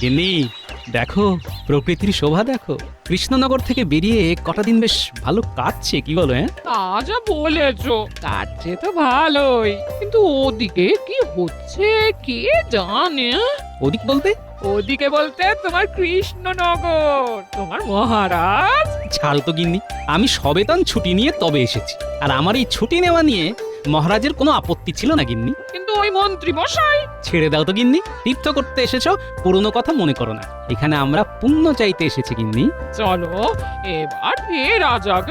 গিন্নি দেখো, প্রকৃতির শোভা দেখো। কৃষ্ণনগর থেকে বেরিয়ে কটা দিন বেশ ভালো কাটছে, কি বলো? তা যা বলেছো, কাটছে তো ভালোই, কিন্তু ওদিকে কি হচ্ছে কে জানে? ওদিক বলতে? ওদিকে বলতে তোমার কৃষ্ণনগর, তোমার মহারাজ। ছাড় তো গিন্নি, আমি সবেতন ছুটি নিয়ে তবে এসেছি, আর আমার এই ছুটি নেওয়া নিয়ে মহারাজের কোনো আপত্তি ছিল না গিন্নি। কিন্তু ওই মন্ত্রী মশাই। ছেড়ে দাও তো গিন্নি, তীর্থ করতে এসেছো, পুরনো কথা মনে করো না। এখানে আমরা পুণ্য চাইতে এসেছি গিন্নি। চলো এবার ফেরা যাক।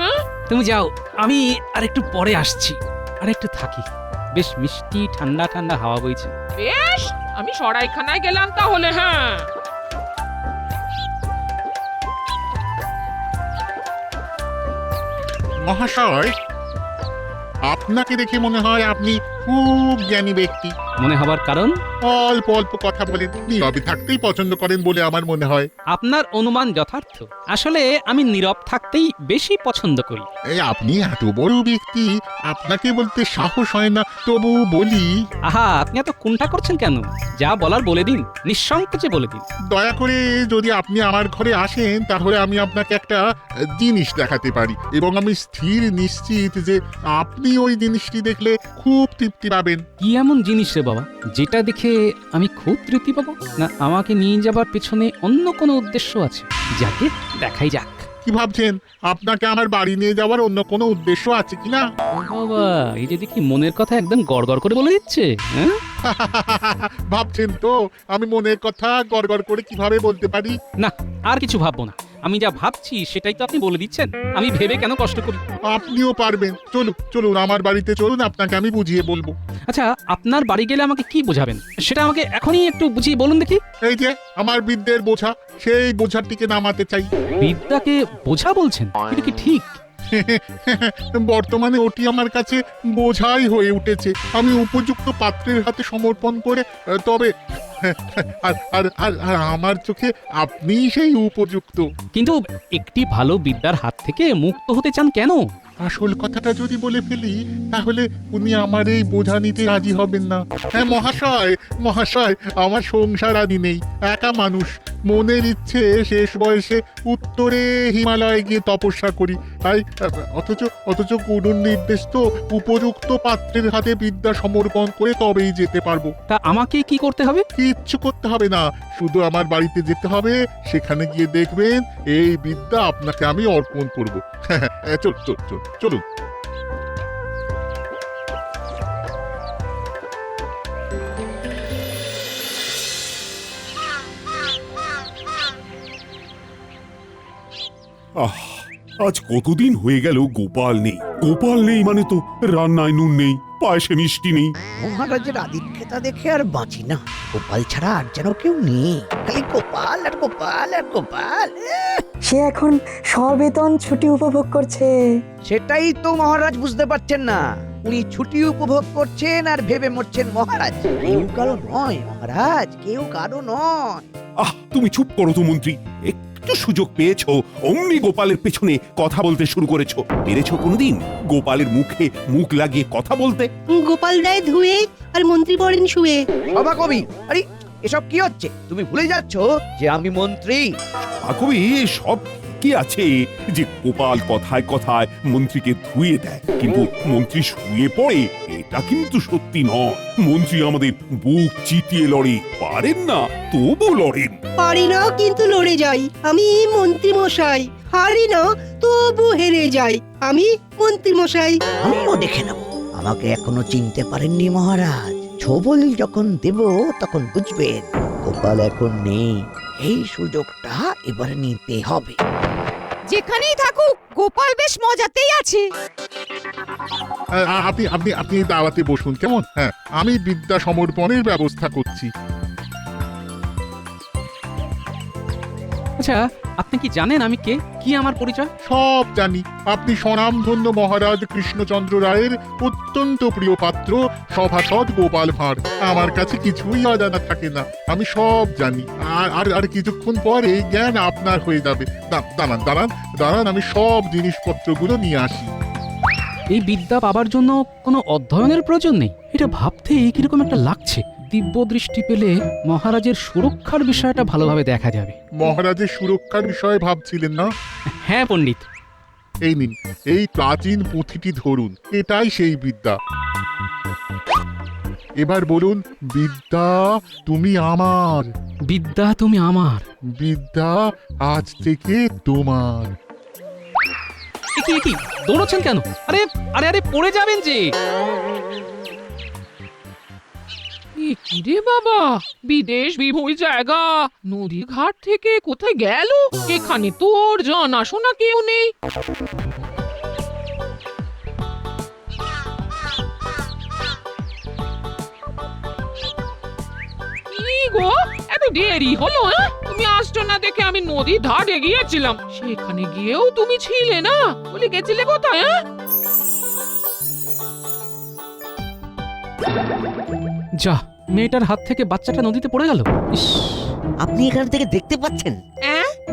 তুমি যাও, আমি আর একটু পরে আসছি। আর একটু থাকি, বেশ মিষ্টি ঠান্ডা ঠান্ডা হাওয়া বইছে। বেশ, আমি সরাইখানায় গেলাম তাহলে। হ্যাঁ, মহাশয়, আপনাকে দেখে মনে হয় আপনি খুব জ্ঞানী ব্যক্তি। মনে হবার কারণ? অল্প অল্প কথা বলেন, নীরবে থাকতেই পছন্দ করেন বলে আমার মনে হয়। আপনার অনুমান যথার্থ। আসলে আমি নীরব থাকতেই বেশি পছন্দ করি। এই আপনি এত বড় ব্যক্তি, আপনাকে বলতে সাহস হয় না, তবু বলি। আহা, আপনি এত কুণ্ঠা করছেন কেন? যা বলার বলে দিন, নিঃসংকোচে বলে দিন। দয়া করে যদি আপনি আমার ঘরে আসেন, তাহলে আমি আপনাকে একটা জিনিস দেখাতে পারি, এবং আমি স্থির নিশ্চিত যে আপনি ওই জিনিসটি দেখলে খুব তৃপ্তি পাবেন। কি এমন জিনিস রে বাবা, যেটা দেখে আমি খুব তৃপ্তি পাবো? না আমাকে নিয়ে যাবার পেছনে অন্য কোনো উদ্দেশ্য আছে? যাকে দেখাই যাক। কি ভাবছেন, আপনাকে আমার বাড়ি নিয়ে যাওয়ার অন্য কোনো উদ্দেশ্য আছে কিনা? ও বাবা, এই যে দেখি মনের কথা একদম গড়গড় করে বলে দিচ্ছে। হ্যাঁ, ভাবছেন তো আমি মনের কথা গড়গড় করে কিভাবে বলতে পারি? না আর কিছু ভাববো না। আমি যা ভাবছি সেটাই তো আপনি বলে দিচ্ছেন। আমি ভেবে কেন কষ্ট করি? আপনিও পারবেন। চলুন চলুন, আমার বাড়িতে চলুন, আপনাকে আমি বুঝিয়ে বলবো। আচ্ছা, আপনার বাড়ি গেলে আমাকে কি বোঝাবেন সেটা আমাকে এখনই একটু বুঝিয়ে বলুন দেখি। এই যে আমার বিদ্যের বোঝা, সেই বোঝাটিকে নামাতে চাই। বিদ্যাকে বোঝা বলছেন? এটা কি ঠিক? বর্তমানে ওটি আমার কাছে বোঝাই হয়ে উঠেছে। আমি উপযুক্ত পাত্রের হাতে সমর্পণ করে তবে আর আর আর আর আমার চোখে আপনিই সেই উপযুক্ত। কিন্তু একটি ভালো বিদ্যার হাত থেকে মুক্ত হতে চান কেন? আসল কথাটা যদি বলে ফেলি, তাহলে উনি আমার এই বোঝা নিতে রাজি হবেন না। হ্যাঁ মহাশয়, মহাশয়, আমার সংসার আদি নেই, একা মানুষ। মনের ইচ্ছে শেষ বয়সে উত্তরে হিমালয়ে গিয়ে তপস্যা করি। তাই অথচ অথচ করুণ নির্দেশ তো উপযুক্ত পাত্রের হাতে বিদ্যা সমর্পণ করে তবেই যেতে পারবো। তা আমাকে কি করতে হবে? কিচ্ছু করতে হবে না, শুধু আমার বাড়িতে যেতে হবে। সেখানে গিয়ে দেখবেন এই বিদ্যা আপনাকে আমি অর্পণ করবো। চল চল চল চলুন। আহ, আজ কতদিন হয়ে গেল গোপাল নেই। গোপাল নেই মানে তো রান্নায় নুন নেই, পায়েসে মিষ্টি নেই। মহারাজের আদিক্ষেতা দেখে আর বাঁচি না। গোপাল ছাড়া আর যেন কেউ নেই, খালি গোপাল আর গোপাল আর গোপাল। সে এখন সবেতন ছুটি উপভোগ করছে। সেটাই তো মহারাজ বুঝতে পারছেন না। উনি ছুটি উপভোগ করছেন আর ভেবে মরছেন মহারাজ। কেউ কারো নয় মহারাজ, কেউ কারো নয়। আহ, তুমি চুপ করো তো মন্ত্রী। একটু সুযোগ পেয়েছো, অমনি গোপালের পেছনে কথা বলতে শুরু করেছো। পেরেছো কোনোদিন গোপালের মুখে মুখ লাগিয়ে কথা বলতে? গোপাল দেয় ধুয়ে আর মন্ত্রী পড়েন শুয়ে। সভা কবি, আরে এসব কি হচ্ছে? তুমি ভুলে যাচ্ছ যে আমি মন্ত্রী। কবি, সব কি আছে যে গোপাল কথায় কথায় মন্ত্রীকে ধুয়ে দেয়, কিন্তু মন্ত্রী শুয়ে পড়ে, এটা কিন্তু সত্যি নয়। মন্ত্রী আমাদের বুক চিতিয়ে লড়ে, পারেন না তবু লড়েন। পারি না কিন্তু লড়ে যাই, আমি মন্ত্রী মশাই। হারি না তবু হেরে যাই, আমি মন্ত্রী মশাই। আমিও দেখে নেব। আমাকে এখনো চিনতে পারেননি মহারাজ। ছবল যখন দেব তখন বুঝবেন গোপাল এখন নেই। এই সুযোগটা এবার নিতে হবে। যেখানেই থাকুক গোপাল বেশ মজাতেই আছে। আপনি আপনি আপনি দাওয়াতে বসুন কেমন? হ্যাঁ, আমি বিদ্যা সমর্পণের ব্যবস্থা করছি। আচ্ছা, আপনি কি জানেন আমি কে? কি আমার পরিচয়? সব জানি। আপনি স্বনামধন্য মহারাজ কৃষ্ণচন্দ্র রায়ের অত্যন্ত প্রিয় পাত্র সভাসদ গোপাল ভাঁড়। আমার কাছে কিছুই অজানা থাকে না, আমি সব জানি। আর আর আর কিছুক্ষণ পর এই জ্ঞান আপনার হয়ে যাবে। দাঁড়ান দাঁড়ান দাঁড়ান, আমি সব জিনিসপত্রগুলো নিয়ে আসি। এই বিদ্যা পাবার জন্য কোনো অধ্যয়নের প্রয়োজন নেই। এটা ভাবতেই কিরকম একটা লাগছে। দিব্য দৃষ্টি পেলে মহারাজের সুরক্ষার বিষয়টা ভালোভাবে দেখা যাবে। মহারাজের সুরক্ষার বিষয়ে ভাবছিলেন না? হ্যাঁ পণ্ডিত। এই নিন, এই প্রাচীন পুঁথিটি ধরুন, এটাই সেই বিদ্যা। এবার বলুন, বিদ্যা তুমি আমার, বিদ্যা তুমি আমার। বিদ্যা আজ থেকে তোমার। কি কি দৌড়চ্ছেন কেন? আরে আরে আরে পড়ে যাবেন যে। এ কি রে বাবা, বিদেশ বিভুঁই জায়গা, নদীর ঘাট থেকে কোথায় গেল? এখানে তোর জানাশোনা কেউ নেই। কি গো, এত দেরি হলো? তুমি আসছো না দেখে আমি নদীর ধারে গিয়েছিলাম, সেখানে গিয়েও তুমি ছিলে না, বলে গেছিলে কোথায়? যা, মেয়েটার হাত থেকে বাচ্চাটা নদীতে পড়ে গেল। ইস, আপনি এখান থেকে দেখতে পাচ্ছেন?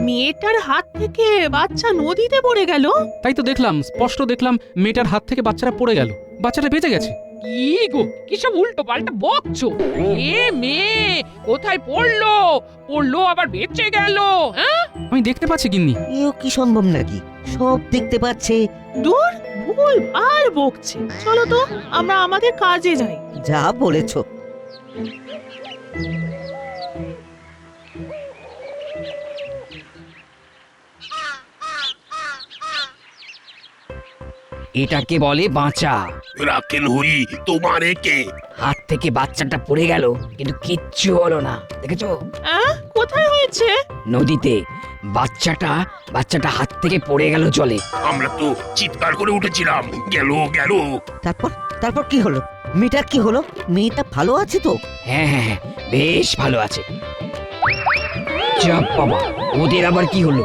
মেয়েটার হাত থেকে বাচ্চা নদীতে পড়ে গেল। তাই তো দেখলাম, স্পষ্ট দেখলাম মেয়েটার হাত থেকে বাচ্চাটা পড়ে গেল, বাচ্চাটা বেঁচে গেছে। কি গো, কিসব উল্টো পাল্টা বকছো? এ মেয়ে কোথায় পড়লো? পড়লো আবার বেঁচে গেল? হ্যাঁ, আমি দেখতে পাচ্ছি গিন্নি। এও কি সম্ভব নাকি? সব দেখতে পাচ্ছে। দূর, ভুল আর বকছে। চলো তো আমরা আমাদের কাজে যাই। যা বলেছো। এটাকে বলে বাঁচা। রাখেন হরি, তোমার একে হাত থেকে বাচ্চাটা পড়ে গেল, কিন্তু কিচ্ছু হলো না, দেখেছো? কোথায় হয়েছে? নদীতে। বাচ্চাটা হাত থেকে পড়ে গেল জলে। আমরা তো চিৎকার করে উঠেছিলাম, গেল গেল। তারপর তারপর কি হলো? মেয়েটার কি হলো? মেয়েটা ভালো আছে তো? হ্যাঁ হ্যাঁ হ্যাঁ, বেশ ভালো আছে। চাপ বাবা, ওদের আবার কি হলো?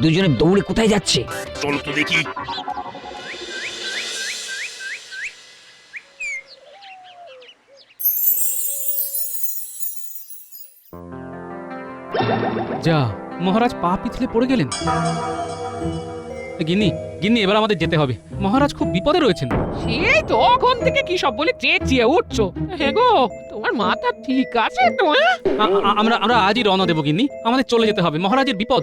দুজনে দৌড়ে কোথায় যাচ্ছে? চলো তো দেখি। যা, মহারাজ পা পিছলে পড়ে গেলেন। গিন্নি গিন্নি, এবার আমাদের যেতে হবে, মহারাজ খুব বিপদে রয়েছেন। সেই তখন থেকে কি সব বলে চেঁচিয়ে উঠছো? হ্যাঁ গো, তোমার মাথা ঠিক আছে তো? আমরা আজই রওনা দেবো গিন্নি, আমাদের চলে যেতে হবে, মহারাজের বিপদ।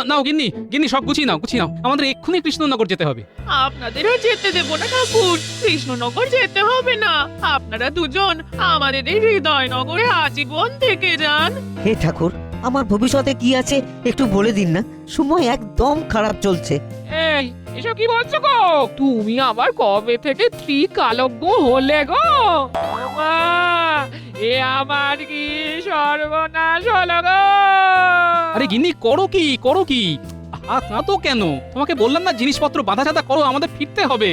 নাও গিন্নি, গিন্নি সব গুছিয়ে নাও, আমাদের এক্ষুনি কৃষ্ণনগর যেতে হবে। আপনাদেরও যেতে দেব না ঠাকুর, কৃষ্ণনগর যেতে হবে না। আপনারা দুজন আমাদের এই হৃদয়নগরে আজীবন থেকে যান। হে ঠাকুর, আমার ভবিষ্যতে কি আছে একটু বলে দিন না, সময় একদম খারাপ চলছে। এই, এসব কি বলছো গো? তুমি আবার কবে থেকে ত্রিকালজ্ঞ হলে গো? মা, এ আমার কি সর্বনাশ হলো গো? আরে গিন্নি, করো কি? তো কেন? তোমাকে বললাম না, জিনিসপত্র বাঁধা চাঁদা করো, আমাদের ফিরতে হবে।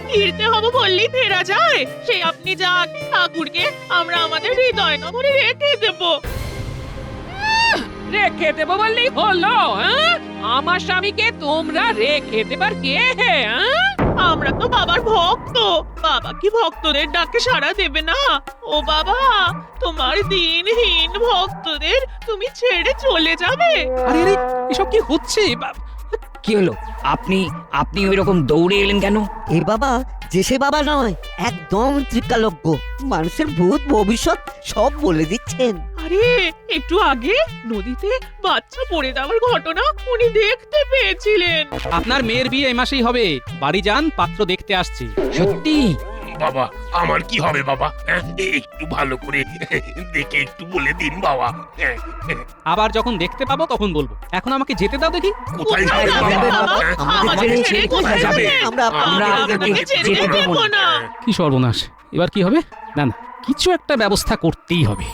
ফিরতে হবে বললেই ফেরা যায়? সে আপনি যান, ঠাকুরকে আমরা আমাদের হৃদয়নগরে রেখে দেব। রেখে দেবো বললেই হলো? আমার স্বামীকে তোমরা রেখে দেবার কে? আমরা তো বাবার ভক্ত, বাবা কি ভক্তদের ডাকে সাড়া দেবে না? ও বাবা, তোমার দিনহীন ভক্তদের তুমি ছেড়ে চলে যাবে? আরে এসব কি হচ্ছে? কি হলো? আপনি ওই রকম দৌড়ে এলেন কেন? এ বাবা যে সে বাবা নয়, একদম ত্রিকালজ্ঞ, মানুষের ভূত ভবিষ্যৎ সব বলে দিচ্ছেন। আরে একটু আগে নদীতে বাচ্চা পড়ে যাওয়ার ঘটনা উনি দেখতে পেয়েছিলেন। আপনার মেয়ের বিয়ে এই মাসেই হবে, বাড়ি যান, পাত্র দেখতে আসছি। সত্যি? বাবা, আমার কি হবে বাবা? একটু ভালো করে দেখে একটু বলে দিন বাবা। আবার যখন দেখতে পাবো তখন বলবো, এখন আমাকে যেতে দাও দেখি। কোথায় যাবে বাবা? আমাদের ছেড়ে কোথায় যাবে? আমরা আপনাকে ছেড়ে দেব না। কি সর্বনাশ, এবার কি হবে? না কিছু একটা ব্যবস্থা করতেই হবে।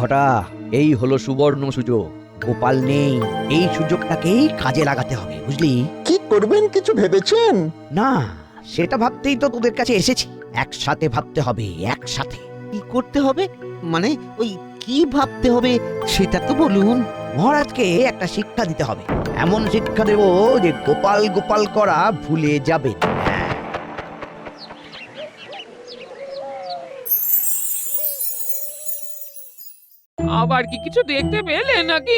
ঘটা এই হলো সুবর্ণ সুযোগ। গোপাল নেই, এই সুযোগটাকেই কাজে লাগাতে হবে, বুঝলি? কি করবেন কিছু ভেবেছেন? না, সেটা ভাবতেই তো তোদের কাছে এসেছি। একসাথে ভাবতে হবে, একসাথে। কি করতে হবে মানে? ওই কি ভাবতে হবে সেটা তো বলুন। মহারাজকে একটা শিক্ষা দিতে হবে, এমন শিক্ষা দেব যে গোপাল গোপাল করা ভুলে যাবে। আবার কি কিছু দেখতে পেলে নাকি?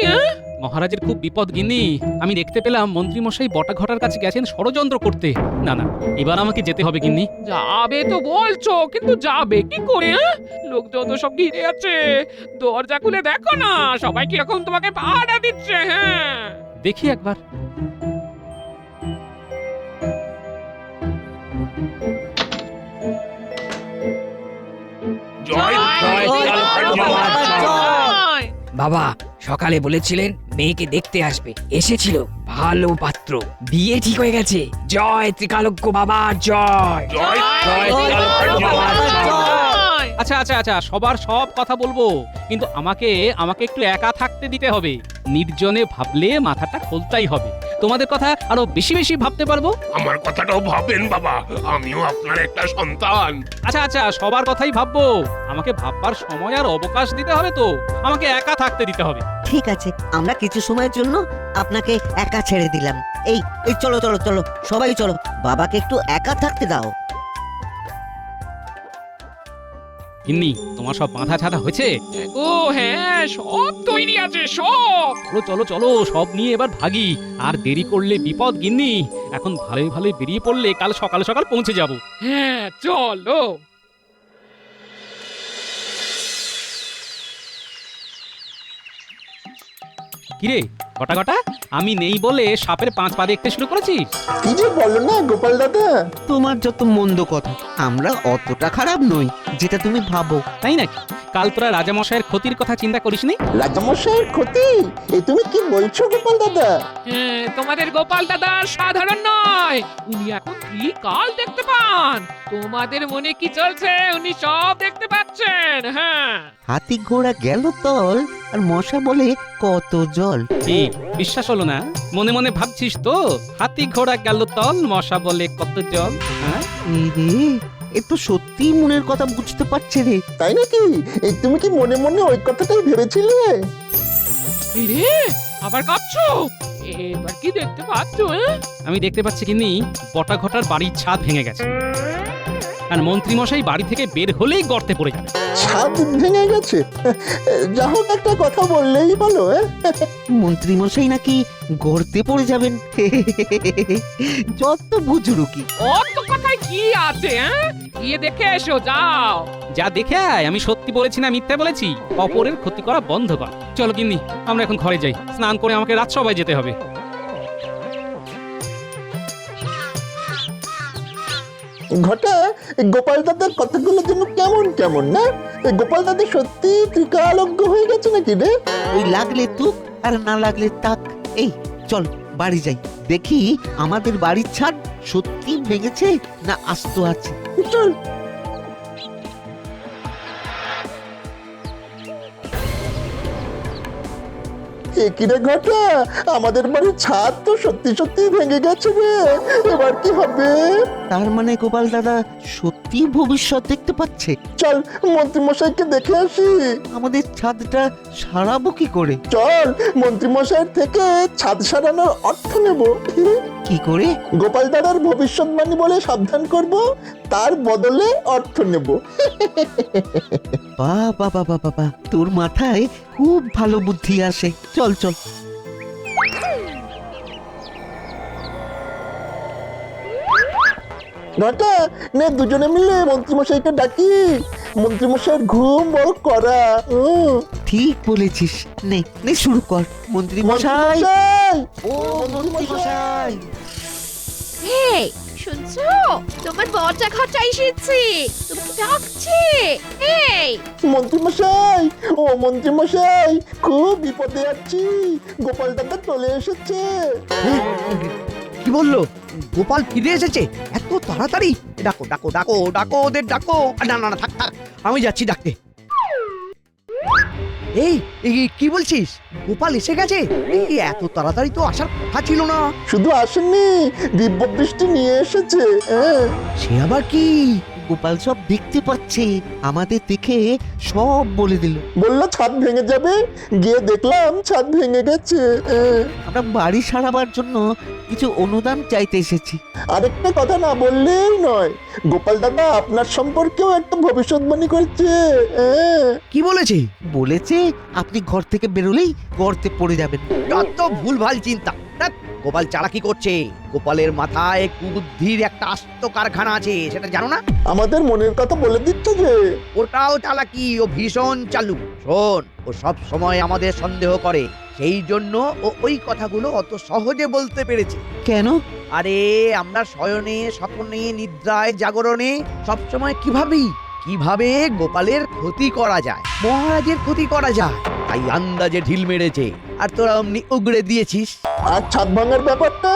মহারাজের খুব বিপদ গিন্নি। আমি দেখতে পেলাম মন্ত্রী মশাই বটা ঘটার কাছে গেছেন ষড়যন্ত্র করতে। না না, এবার আমাকে যেতে হবে গিন্নি। যাবে তো বলছো, কিন্তু যাবে কি করে? লোকজন তো সব ঘিরে আছে, দরজা খুলে দেখো না, সবাই কিরকম তোমাকে পাহারা দিচ্ছে। হ্যাঁ, দেখি একবার। বাবা সকালে বলেছিলেন মেয়েকে দেখতে আসবে, এসেছিল, ভালো পাত্র, বিয়ে ঠিক হয়ে গেছে। জয় ত্রিকালজ্ঞ বাবা, জয় জয় ত্রিকালজ্ঞ বাবা, জয়। আচ্ছা আচ্ছা আচ্ছা, সবার সব কথা বলবো, কিন্তু আমাকে একটু একা থাকতে দিতে হবে। নির্জনে ভাবলে মাথাটা খোলতাই হবে। তোমাদের কথা আরো বেশি বেশি ভাবতে পারবো। আমার কথাটাও ভাবেন বাবা, আমিও আপনার একটা সন্তান। আচ্ছা আচ্ছা, সবার কথাই ভাববো। আমাকে ভাববার সময় আর অবকাশ দিতে হবে তো, আমাকে একা থাকতে দিতে হবে। ঠিক আছে, আমরা কিছু সময়ের জন্য আপনাকে একা ছেড়ে দিলাম। এই এই চলো চলো চলো, সবাই চলো, বাবাকে একটু একা থাকতে দাও। গিন্নি, তোমার সব বাঁধা ছাধা হয়েছে? ও হ্যাঁ, সব তৈরি আছে সব। চলো চলো চলো, সব নিয়ে এবার ভাগি। আর দেরি করলে বিপদ গিন্নি। এখন ভালোই ভালোই বেরিয়ে পড়লে কাল সকাল সকাল পৌঁছে যাব। হ্যাঁ চলো। কিরে গটা গটা, আমি নেই বলে সাপের 5 পা দেখতে শুরু করেছিস? কি যে বলো না গোপাল দাদা। তোমার যত মন্দ কথা, আমরা অতটা খারাপ নই যেটা তুমি ভাবো। তাই নাকি? কাল তোরা রাজামশাইয়ের ক্ষতির কথা চিন্তা করিসনি? রাজামশাইয়ের ক্ষতি? এ তুমি কি বলছো গোপাল দাদা? হ্যাঁ, তোমাদের গোপাল দাদা সাধারণ নয়, উনি এখন ত্রিকাল দেখতে পান। তোমাদের মনে কি চলছে উনি সব দেখতে পাচ্ছেন। হ্যাঁ, হাতি ঘোড়া গেল তল, আর মশা বলে কত জল। কি বিশ্বাস হলো না? মনে মনে ভাবছিস তো হাতি ঘোড়া গেল তল, মশা বলে কত জল। হ্যাঁ, এ তো সত্যি মনের কথা বুঝতে পারছে রে। তাই নাকি? এই তুমি কি মনে মনে ওই কথাটাই ভেবেছিলে? রে আবার কাঁপছো? এবার কি দেখতে পাচ্ছ? আমি দেখতে পাচ্ছি কিন্নি, বটা ঘটার বাড়ির ছাদ ভেঙে গেছে, আর মন্ত্রী মশাই বাড়ি থেকে বের হলেই গর্তে পড়ে যাবে। ছাদ ভেঙে গেছে? যা হোক, একটা কথা বললেই হলো। মন্ত্রী মশাই নাকি গর্তে পড়ে যাবেন? যত বুজরুকি। অত কথায় কি আছে? গিয়ে দেখে এসো, যাও। যা দেখে আয়। আমি সত্যি বলেছি না মিথ্যা বলেছি? অপরের ক্ষতি করা বন্ধ কর। চলো কিন্নি, আমরা এখন ঘরে যাই। স্নান করে আমাকে রাজসভায় যেতে হবে। ঘটা, গোপাল দাদার কথাগুলো যেন কেমন কেমন না? গোপাল দাদা সত্যি ত্রিকালজ্ঞ হয়ে গেছে নাকি রে? ওই লাগলে তুক আর না লাগলে তাক। এই চল বাড়ি যাই, দেখি আমাদের বাড়ির ছাদ সত্যি ভেঙেছে না আস্ত আছে। চল। কিরে ঘটা, আমাদের বাড়ির ছাদ তো সত্যি সত্যি ভেঙে গেছে রে। এবার কি হবে? তার মানে গোপাল দাদা সত্যি ভবিষ্যৎ দেখতে পাচ্ছে। চল মন্ত্রী মশাইকে দেখে আসি। আমাদের ছাদটা সারাবো কি করে? চল মন্ত্রী মশাইয়ের থেকে ছাদ সারানোর অর্থ নেব। কি করে? গোপাল দাদার ভবিষ্যৎবাণী বলে সাবধান করব, তার বদলে অর্থ নেব। বাবা বাবা বাবা, তোর মাথায় খুব ভালো বুদ্ধি আসে। চল চল। ঘটা, নে দুজনে মিলে মন্ত্রীমশাইকে ডাকি। মন্ত্রীমশাইয়ের ঘুম বড় করা। ঠিক বলেছিস, নে নে শুরু কর। মন্ত্রী মশাই, ও মন্ত্রী মশাই। এই শুনছো, তোমার বর্জা ঘটা এসেছে, তোমাকে ডাকছে। এই মন্ত্রীমশাই, ও মন্ত্রীমশাই, খুব বিপদে আছি। গোপাল দাদা চলে এসেছে। কি বললো? গোপাল ফিরে এসেছে এত তাড়াতাড়ি? ডাকো ডাকো ডাকো ডাকো, ওদের ডাকো। না না না, থাক থাক, আমি যাচ্ছি ডাকতে। এই কি বলছিস? গোপাল এসে গেছে? এই এত তাড়াতাড়ি তো আসার কথা ছিল না। শুধু আসেননি, দিব্য দৃষ্টি নিয়ে এসেছে। সে আবার কি? গোপাল সব দেখতে পাচ্ছে, আমাদের দেখে সব বলে দিল। বললো ছাদ ভেঙে যাবে, গিয়ে দেখলাম ছাদ ভেঙে গেছে। আমরা বাড়ি সারাবার জন্য কিছু অনুদান চাইতে এসেছি। আরেকটা কথা না বললেই নয়, গোপাল দাদা আপনার সম্পর্কেও একটা ভবিষ্যৎবাণী করছে। কি বলেছে? বলেছে আপনি ঘর থেকে বেরোলেই গর্তে পড়ে যাবেন। যত ভুলভাল চিন্তা। ধ্যাৎ, গোপাল চালাকি করছে। গোপালের মাথায় কুবুদ্ধির একটা আস্ত কারখানা আছে, সেটা জানো না? আমাদের মনের কথা বলে দিচ্ছে যে ওটাও চালাকি, ও ভীষণ চালু। শোন, ও সব সময় আমাদের সন্দেহ করে, সেই জন্য ও ওই কথাগুলো অত সহজে বলতে পেরেছে। কেন? আরে আমরা শয়নে, স্বপ্নে, নিদ্রায়, জাগরণে সবসময় কিভাবে গোপালের ক্ষতি করা যায়, মহারাজের ক্ষতি করা যায়, তাই আন্দাজে ঢিল মেরেছে, আর তোরা অমনি উগড়ে দিয়েছিস। আর ছাদ ভাঙার ব্যাপারটা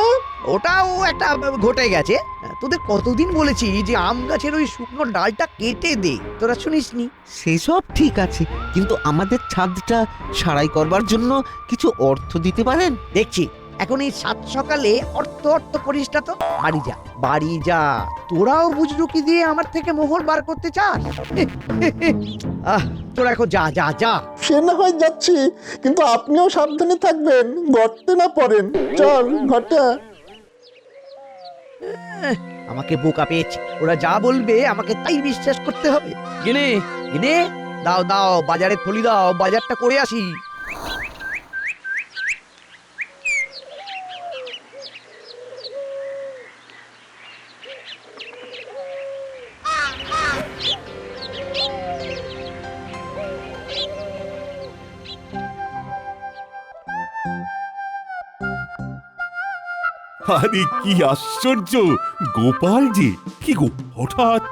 ওটাও একটা ঘটে গেছে। তোদের কতদিন বলেছি যে আম গাছের ওই শুকনো ডালটা কেটে দে, তোরা শুনিসনি। সেসব ঠিক আছে, কিন্তু আমাদের ছাদটা সারাই করবার জন্য কিছু অর্থ দিতে পারেন? দেখছি এখন এই সাত সকালে অর্থ করিস না তো। বাড়ি যা, তোরাও বুঝলুকি দিয়ে আমার থেকে মোহর বার করতে চাস? তোরা এখন যা যা যা। সে না হয় যাচ্ছি, কিন্তু আপনিও সাবধানে থাকবেন, গর্তে না পড়েন। চল ঘটা। আমাকে বোকা পেয়েছে, ওরা যা বলবে আমাকে তাই বিশ্বাস করতে হবে। গিনে গিনে দাও বাজারে থলি দাও, বাজারটা করে আসি। আরে কি আশ্চর্য, গোপাল যে কি গো হঠাৎ।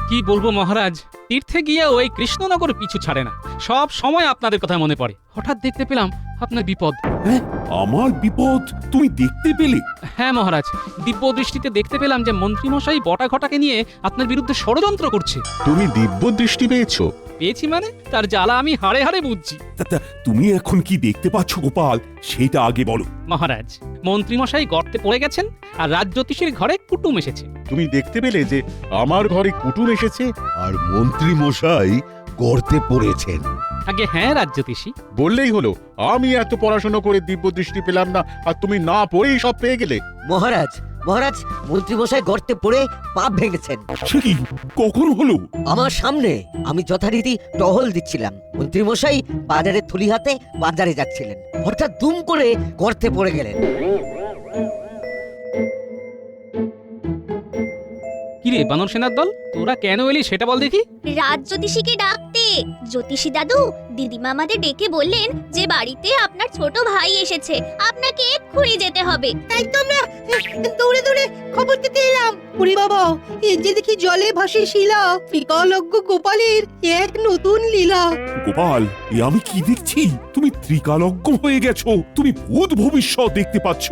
কি বলবো মহারাজ, তীর্থে গিয়ে ওই কৃষ্ণনগর পিছু ছাড়ে না, সব সময় আপনাদের কথা মনে পড়ে। হঠাৎ দেখতে পেলাম আপনার বিপদ। হ্যাঁ, আমার বিপদ তুমি দেখতে পেলে? হ্যাঁ মহারাজ, দিব্য দৃষ্টিতে দেখতে পেলাম যে মন্ত্রীমশাই বটা ঘটাকে নিয়ে আপনার বিরুদ্ধে ষড়যন্ত্র করছে। তুমি দিব্য দৃষ্টি পেয়েছো? পেয়েছি মানে তার জ্বালা আমি হাড়ে হাড়ে বুঝছি। তা তুমি এখন কি দেখতে পাচ্ছ গোপাল, সেটা আগে বলো। মহারাজ, মন্ত্রীমশাই গর্তে পড়ে গেছেন আর রাজজ্যোতিষীর ঘরে কুটুম এসেছে। তুমি দেখতে পেলে যে আমার ঘরে কুটুম এসেছে আর মন্ত্রী মশাই গর্তে পড়েছেন? আগে হ্যাঁ রাজজ্যোতিষী। বললেই হলো, আমি এত পড়াশোনা করে দিব্য দৃষ্টি পেলাম না, আর তুমি না পড়েই সব পেয়ে গেলে। মহারাজ মন্ত্রীমশাই গর্তে পড়ে পা ভেঙেছেন। সে কি, কখন হলো? আমার সামনে। আমি যথারীতি টহল দিচ্ছিলাম, মন্ত্রীমশাই বাজারের থলি হাতে বাজারে যাচ্ছিলেন, হঠাৎ দুম করে গর্তে পড়ে গেলেন। কিরে বানর সেনার দল, তোরা কেন এলি সেটা বল দেখি। রাজ জ্যোতিষীকে ডাকতে। জ্যোতিষী দাদু, দিদিমা আমাদের ডেকে বললেন যে বাড়িতে আপনার ছোট ভাই এসেছে, আপনাকে এক্ষুনি যেতে হবে। তাই তো আমরা দৌড়ে দৌড়ে খবর দিতে এলাম। ওরে বাবা, এই যে দেখি জলে ভাসে শিলা, ত্রিকালজ্ঞ গোপালের এক নতুন লীলা। গোপাল, এ আমি কি দেখছি? তুমি ত্রিকালজ্ঞ হয়ে গেছো, তুমি ভূত ভবিষ্যৎ দেখতে পাচ্ছ।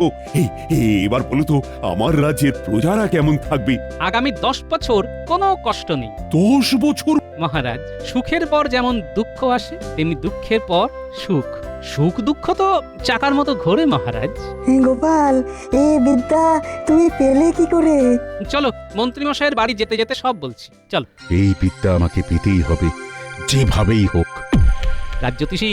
এবার বলো তো, আমার রাজ্যের প্রজারা কেমন থাকবে? আগামী 10 বছর কোনো কষ্ট নেই। 10 বছর? মহারাজ, সুখের পর যেমন দুঃখ আসে, তেমনি দুঃখের পর সুখ। সুখ দুঃখ তো চাকার মতো ঘোরে মহারাজ। গোপাল, এই বিদ্যা তুমি পেলে কি করে? চলো, মন্ত্রীমশাইয়ের বাড়ি যেতে যেতে সব বলছি, চলো। এই বিদ্যা আমাকে পেতেই হবে, যেভাবেই হোক। রাজজ্যোতিষী,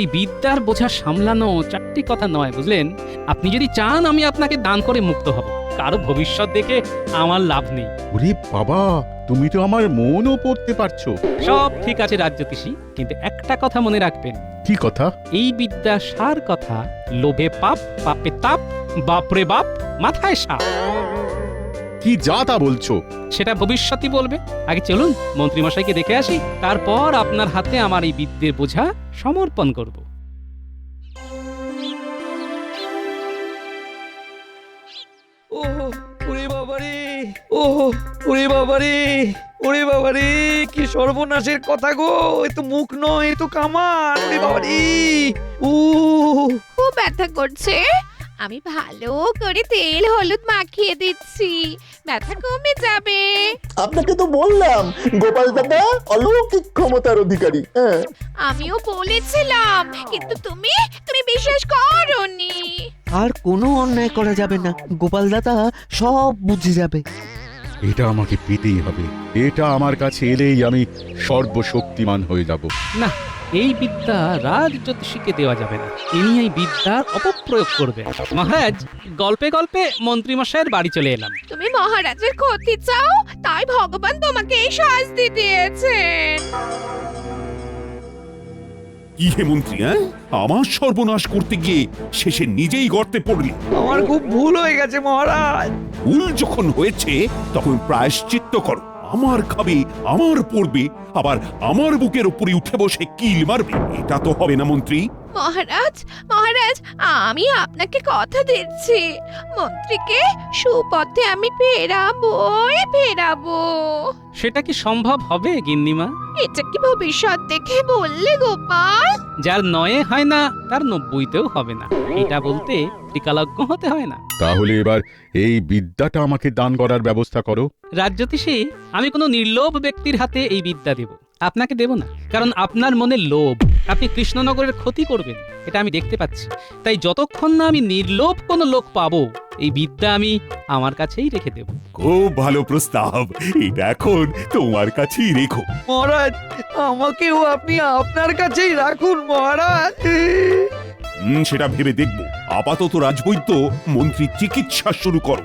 এই বিদ্যার বোঝা সামলানো চারটি কথা নয়, বুঝলেন? আপনি যদি চান আমি আপনাকে দান করে মুক্ত হব, কারো ভবিষ্যৎ দেখে আমার লাভ নেই। ওরে বাবা, তুমি তো আমার মনও পড়তে পারছো। সব ঠিক আছে রাজজ্যোতিষী, কিন্তু একটা কথা মনে রাখবেন। কি কথা? এই বিদ্যা সার কথা, লোভে পাপ, পাপে তাপ, বাপরে বাপ, মাথায় সাপ। কি যা তা বলছো? সেটা ভবিষ্যৎই বলবে। আগে চলুন মন্ত্রীমশাইকে দেখে আসি, তারপর আপনার হাতে আমার এই বিদ্যের বোঝা সমর্পণ করব। ওরে বাবারে, ওরে বাবারে, ওরে বাবারে, কি সর্বনাশের কথা গো! এ তো মুখ নয়, এ তো কামান। ওরে বাবারে, খুব ব্যথা করছে। আমি ভালো করে তেল হলুদ মাখিয়ে দিচ্ছি, ব্যথা কমে যাবে। আপনাকে তো বললাম গোপাল দাদা অলৌকিক ক্ষমতার অধিকারী। আমিও বলেছিলাম, কিন্তু তুমি বিশ্বাস করোনি। আর কোনো অন্যায় করা যাবে না, গোপাল দাদা সব বুঝে যাবে। এটা আমাকে পেতেই হবে। এটা আমার কাছে এলেই আমি সর্বশক্তিমান হয়ে যাব। না, এই বিদ্যা রাজ জ্যোতিষীকে দেওয়া যাবে না। ইনি এই বিদ্যার অপপ্রয়োগ করবে। মহারাজ, গল্পে গল্পে মন্ত্রীমশাইয়ের বাড়ি চলে এলাম। তুমি মহারাজের ক্ষতি চাও, তাই ভগবান তোমাকে এই শাস্তি দিয়েছেন। কি হে মন্ত্রী, হ্যাঁ? আমার সর্বনাশ করতে গিয়ে শেষে নিজেই গর্তে পড়লি। আমার খুব ভুল হয়ে গেছে মহারাজ। ভুল যখন হয়েছে তখন প্রায়শ্চিত্ত করো। আমার খাবে, আমার পড়বে, আবার আমার বুকের উপরে উঠে বসে কিল মারবে। এটা তো হবে না মন্ত্রী। মহারাজ, মহারাজ, আমি আপনাকে কথা দিচ্ছি, মন্ত্রীকে সুপথে আমি ফেরাবো। সেটা কি সম্ভব হবে গিন্নিমা? এটা কি ভবিষ্যৎ দেখে বললে গোপাল? যার 9 হয় না তার 90তেও হবে না, এটা বলতে ত্রিকালজ্ঞ হতে হয় না। তাহলে এবার এই বিদ্যাটা আমাকে দান করার ব্যবস্থা করো। রাজজ্যোতিষী, আমি কোনো নির্লোভ ব্যক্তির হাতে এই বিদ্যা দেব, আপনাকে দেব না। কারণ আপনার মনে লোভ, আপনি কৃষ্ণনগরের ক্ষতি করবেন, এটা আমি দেখতে পাচ্ছি। তাই যতক্ষণ না আমি নির্লোভ কোনো লোক পাবো, এই বিদ্যা আমি আমার কাছেই রেখে দেব। খুব ভালো প্রস্তাব, এটা এখন তোমার কাছেই রেখো। মহারাজ, আমাকেও আপনি আপনার কাছেই রাখুন মহারাজ। সেটা ভেবে দেখবো। আপাতত রাজবৈদ্য মন্ত্রী চিকিৎসা শুরু করো।